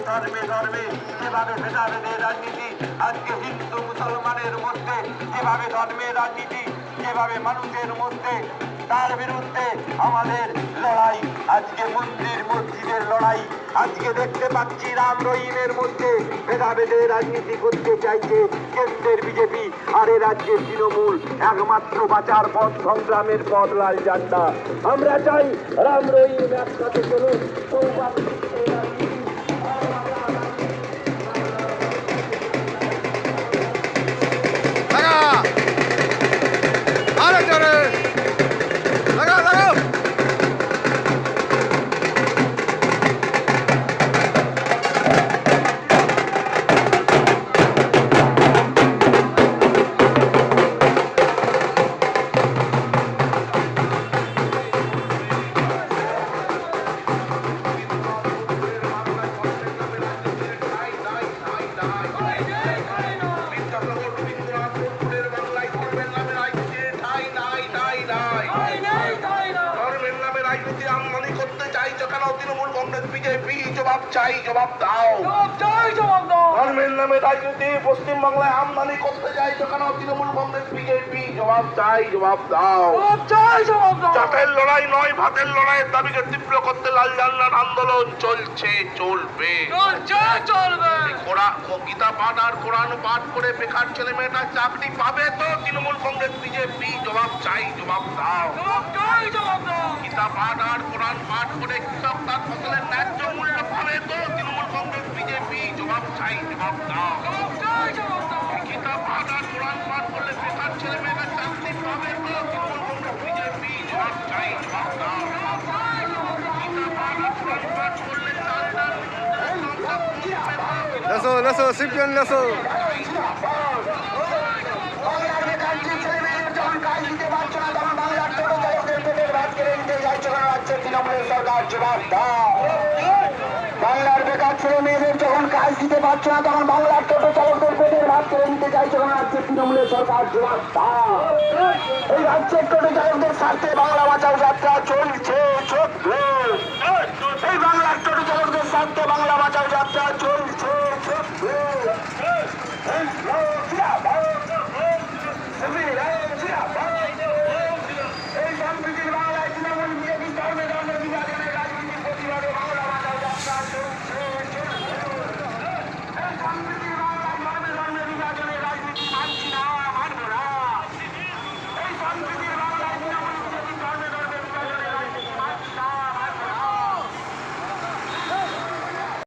ধর্মে ধর্মে যেভাবে ভেদাভেদের রাজনীতি, আজকে হিন্দু মুসলমানের মধ্যে যেভাবে ধর্মের রাজনীতি, যেভাবে মানুষের মধ্যে, তার বিরুদ্ধে আমাদের লড়াই। আজকে মন্দির মসজিদের লড়াই। আজকে দেখতে পাচ্ছি রাম রহিমের মধ্যে ভেদাভেদের রাজনীতি করতে চাইছে কেন্দ্রের বিজেপি আর এ রাজ্যের তৃণমূল। একমাত্র বাঁচার পথ, সংগ্রামের পথ লাল ঝান্ডা। আমরা চাই রাম রহিম একসাথে চলুন। তৃণমূল কংগ্রেস বিজেপি জবাব চাই, জবাব দাও। ধর্মের নামে রাজনীতি পশ্চিমবাংলায় আমদানি করতে চাইছো কেন তৃণমূল কংগ্রেস বিজেপি? জবাব চাই, জবাব দাও। জাতের লড়াই নয়, ভাতের লড়াইয়ের দাবিকে তীব্র করতে লাল ঝান্ডার আন্দোলন চলছে, চলবে। গীতা পাঠ আর কোরআন পাঠ করে বেকার ছেলে মেয়েটা চাকরি পাবে তো তৃণমূল কংগ্রেস বিজেপি? জবাব চাই, জবাব দাও। গীতা পাঠ আর কোরআন পাঠ করে কৃষক তার ফসলের ন্যায্য মূল্য পাবে তো তৃণমূল কংগ্রেস বিজেপি? জবাব চাই, জবাব দাও। গীতা পাঠ আর কোরআন পাঠ করলে বেকার ছেলে মেয়েটা চাকরি পাবে তো তৃণমূল কংগ্রেস বিজেপি? জবাব চাই, জবাব দাও। গীতা পাঠ আর কোরআন পাঠ করলে লেসো সিপিএন লেসো। বাংলার বেকার ছেলে মেয়েদের যখন কাজ দিতে পারছো না তখন বাংলার টোটো চালকদের পেটের ভাত কেড়ে নিতে চাইছো না রাজ্যের তৃণমূলের সরকার? জবাব দাও। এই রাজ্যের টোটো চালকদের স্বার্থে বাংলা বাঁচাও যাত্রা চলছে, চলবে। এই বাংলার টোটো